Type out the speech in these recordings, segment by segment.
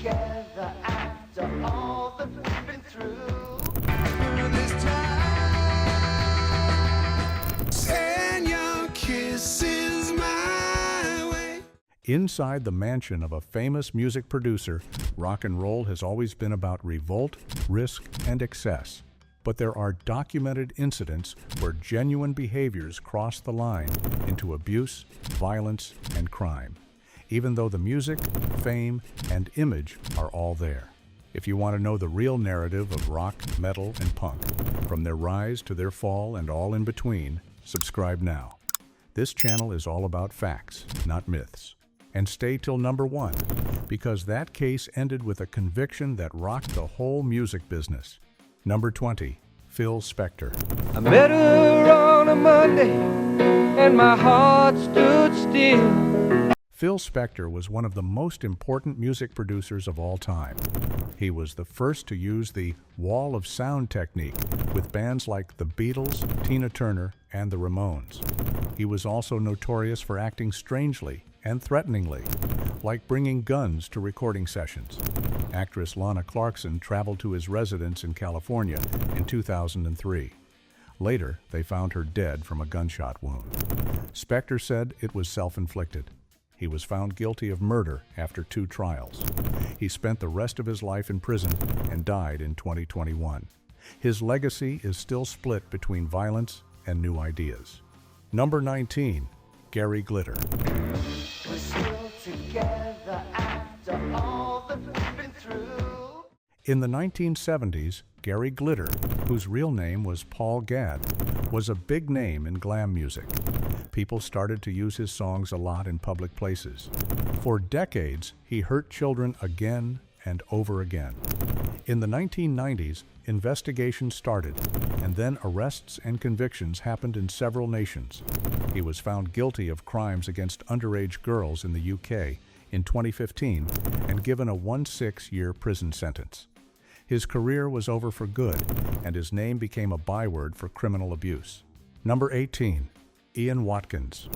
together after all that we've been through. This time, send your kisses my way. Inside the mansion of a famous music producer, rock and roll has always been about revolt, risk, and excess. But there are documented incidents where genuine behaviors cross the line into abuse, violence, and crime, even though the music, fame, and image are all there. If you want to know the real narrative of rock, metal, and punk, from their rise to their fall and all in between, subscribe now. This channel is all about facts, not myths. And stay till number 1, because that case ended with a conviction that rocked the whole music business. Number 20, Phil Spector. I met her on a Monday, and my heart stood still. Phil Spector was one of the most important music producers of all time. He was the first to use the wall of sound technique with bands like the Beatles, Tina Turner, and the Ramones. He was also notorious for acting strangely and threateningly, like bringing guns to recording sessions. Actress Lana Clarkson traveled to his residence in California in 2003. Later, they found her dead from a gunshot wound. Spector said it was self-inflicted. He was found guilty of murder after 2 trials. He spent the rest of his life in prison and died in 2021. His legacy is still split between violence and new ideas. Number 19, Gary Glitter. we're still together after all that we've been through. In the 1970s, Gary Glitter, whose real name was Paul Gadd, was a big name in glam music. People started to use his songs a lot in public places. For decades, he hurt children again and over again. In the 1990s, investigations started, and then arrests and convictions happened in several nations. He was found guilty of crimes against underage girls in the UK in 2015 and given a 16-year prison sentence. His career was over for good, and his name became a byword for criminal abuse. Number 18, Ian Watkins.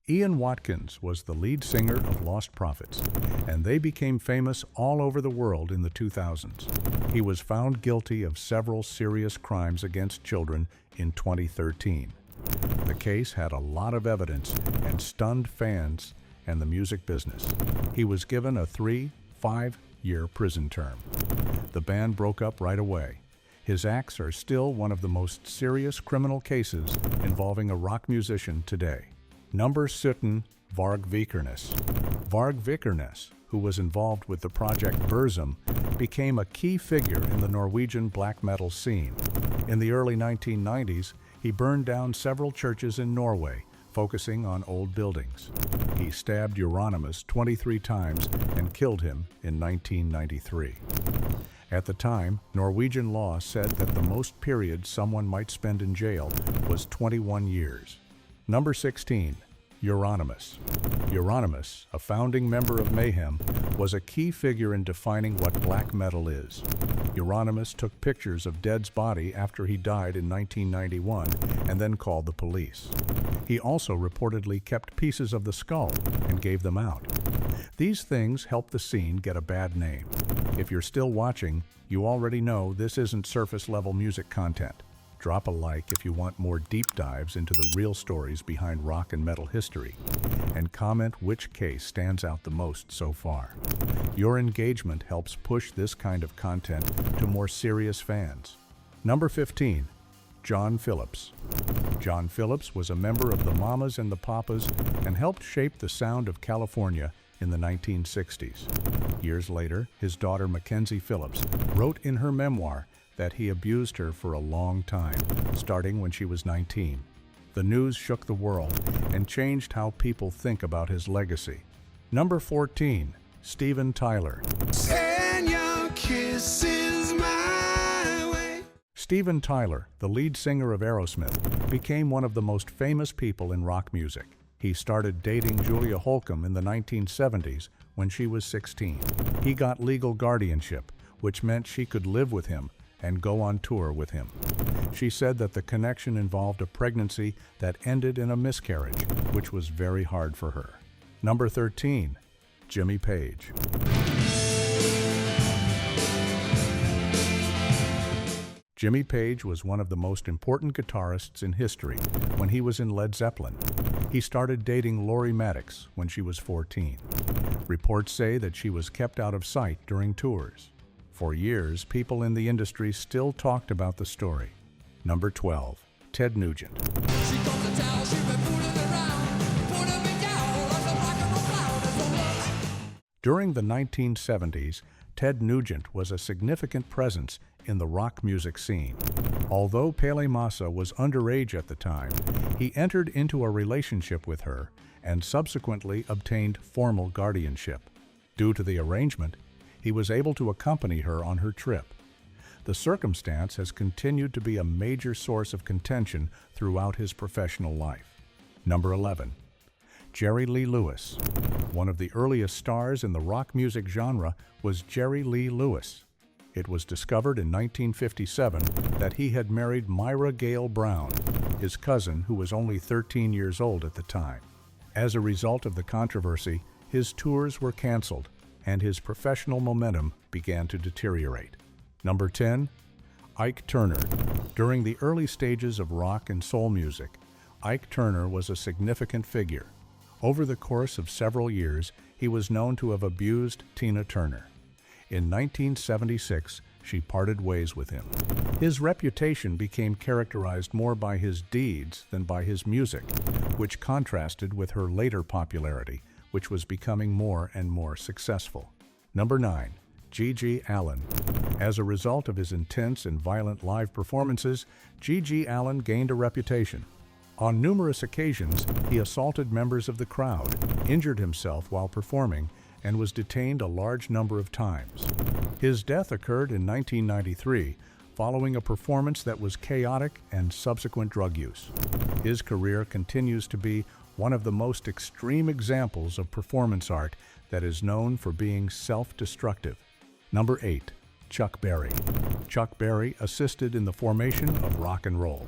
Ian Watkins was the lead singer of Lost Prophets, and they became famous all over the world in the 2000s. He was found guilty of several serious crimes against children in 2013. The case had a lot of evidence and stunned fans and the music business. He was given a 3-5-year prison term. The band broke up right away. His acts are still one of the most serious criminal cases involving a rock musician today. Number 17, Varg Vikernes. Varg Vikernes, who was involved with the project Burzum, became a key figure in the Norwegian black metal scene. In the early 1990s, he burned down several churches in Norway, focusing on old buildings. He stabbed Euronymous 23 times and killed him in 1993. At the time, Norwegian law said that the most period someone might spend in jail was 21 years. Number 16, Euronymous. Euronymous, a founding member of Mayhem, was a key figure in defining what black metal is. Euronymous took pictures of Dead's body after he died in 1991 and then called the police. He also reportedly kept pieces of the skull and gave them out. These things helped the scene get a bad name. If you're still watching, you already know this isn't surface-level music content. Drop a like if you want more deep dives into the real stories behind rock and metal history, and comment which case stands out the most so far. Your engagement helps push this kind of content to more serious fans. Number 15, John Phillips. John Phillips was a member of the Mamas and the Papas and helped shape the sound of California in the 1960s. Years later, his daughter Mackenzie Phillips wrote in her memoir that he abused her for a long time, starting when she was 19. The news shook the world and changed how people think about his legacy. Number 14, Steven Tyler. Send your kisses my way. Steven Tyler, the lead singer of Aerosmith, became one of the most famous people in rock music. He started dating Julia Holcomb in the 1970s when she was 16. He got legal guardianship, which meant she could live with him and go on tour with him. She said that the connection involved a pregnancy that ended in a miscarriage, which was very hard for her. Number 13. Jimmy Page. Jimmy Page was one of the most important guitarists in history when he was in Led Zeppelin. He started dating Lori Maddox when she was 14. Reports say that she was kept out of sight during tours. For years, people in the industry still talked about the story. Number 12. Ted Nugent. During the 1970s, Ted Nugent was a significant presence in the rock music scene. Although Pele Massa was underage at the time, he entered into a relationship with her and subsequently obtained formal guardianship. Due to the arrangement, he was able to accompany her on her trip. The circumstance has continued to be a major source of contention throughout his professional life. Number 11. Jerry Lee Lewis. One of the earliest stars in the rock music genre was Jerry Lee Lewis. It was discovered in 1957 that he had married Myra Gale Brown, his cousin who was only 13 years old at the time. As a result of the controversy, his tours were canceled and his professional momentum began to deteriorate. Number 10. Ike Turner. During the early stages of rock and soul music, Ike Turner was a significant figure. Over the course of several years, he was known to have abused Tina Turner. In 1976, she parted ways with him. His reputation became characterized more by his deeds than by his music, which contrasted with her later popularity, which was becoming more and more successful. Number 9. G.G. Allin. As a result of his intense and violent live performances, G.G. Allin gained a reputation. On numerous occasions, he assaulted members of the crowd, injured himself while performing, and was detained a large number of times. His death occurred in 1993, following a performance that was chaotic and subsequent drug use. His career continues to be one of the most extreme examples of performance art that is known for being self-destructive. Number 8. Chuck Berry. Chuck Berry assisted in the formation of rock and roll.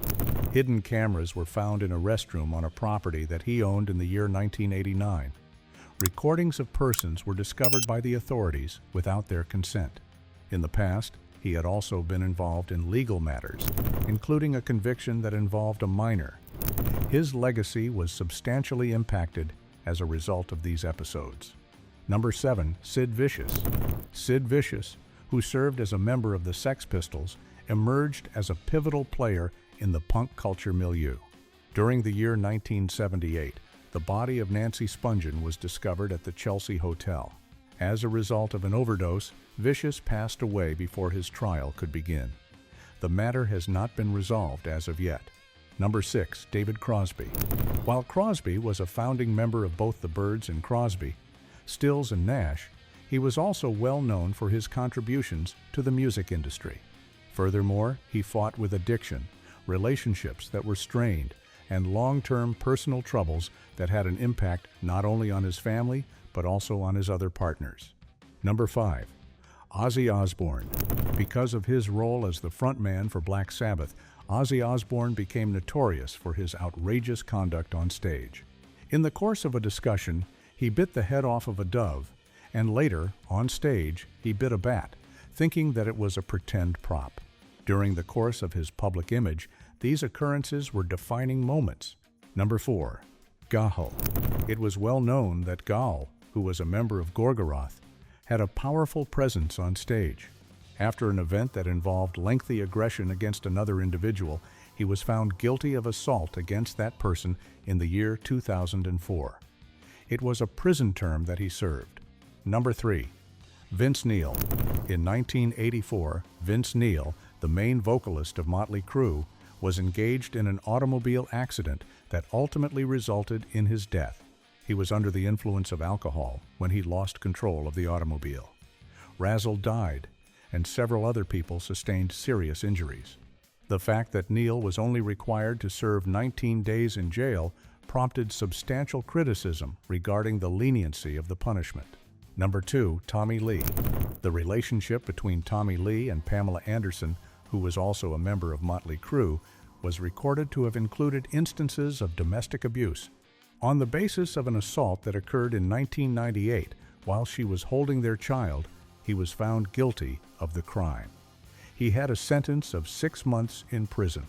Hidden cameras were found in a restroom on a property that he owned in the year 1989. Recordings of persons were discovered by the authorities without their consent. In the past, he had also been involved in legal matters, including a conviction that involved a minor. His legacy was substantially impacted as a result of these episodes. Number 7. Sid Vicious. Sid Vicious, who served as a member of the Sex Pistols, emerged as a pivotal player in the punk culture milieu. During the year 1978, the body of Nancy Spungen was discovered at the Chelsea Hotel. As a result of an overdose, Vicious passed away before his trial could begin. The matter has not been resolved as of yet. Number 6. David Crosby. While Crosby was a founding member of both the Byrds and Crosby, Stills and Nash, he was also well known for his contributions to the music industry. Furthermore, he fought with addiction, relationships that were strained, and long-term personal troubles that had an impact not only on his family, but also on his other partners. Number 5. Ozzy Osbourne. Because of his role as the frontman for Black Sabbath, Ozzy Osbourne became notorious for his outrageous conduct on stage. In the course of a discussion, he bit the head off of a dove, and later, on stage, he bit a bat, thinking that it was a pretend prop. During the course of his public image, these occurrences were defining moments. Number 4. Gaho. It was well known that Gaal, who was a member of Gorgoroth, had a powerful presence on stage. After an event that involved lengthy aggression against another individual, he was found guilty of assault against that person in the year 2004. It was a prison term that he served. Number 3. Vince Neil. In 1984, Vince Neil, the main vocalist of Motley Crue, was engaged in an automobile accident that ultimately resulted in his death. He was under the influence of alcohol when he lost control of the automobile. Razzle died, and several other people sustained serious injuries. The fact that Neil was only required to serve 19 days in jail prompted substantial criticism regarding the leniency of the punishment. Number 2. Tommy Lee. The relationship between Tommy Lee and Pamela Anderson, who was also a member of Motley Crue, was recorded to have included instances of domestic abuse. On the basis of an assault that occurred in 1998 while she was holding their child, he was found guilty of the crime. He had a sentence of 6 months in prison.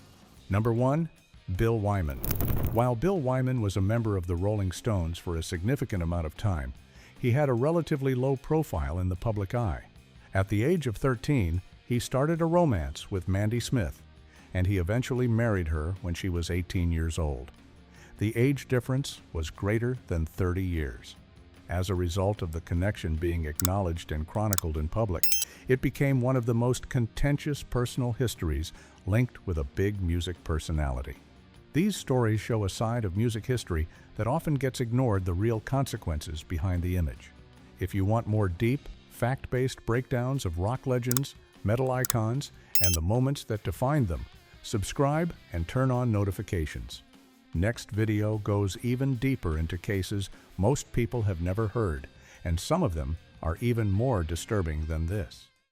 Number 1. Bill Wyman. While Bill Wyman was a member of the Rolling Stones for a significant amount of time, he had a relatively low profile in the public eye. At the age of 13, he started a romance with Mandy Smith, and he eventually married her when she was 18 years old. The age difference was greater than 30 years. As a result of the connection being acknowledged and chronicled in public, it became one of the most contentious personal histories linked with a big music personality. These stories show a side of music history that often gets ignored, the real consequences behind the image. If you want more deep, fact-based breakdowns of rock legends, metal icons, and the moments that defined them, subscribe and turn on notifications. Next video goes even deeper into cases most people have never heard, and some of them are even more disturbing than this.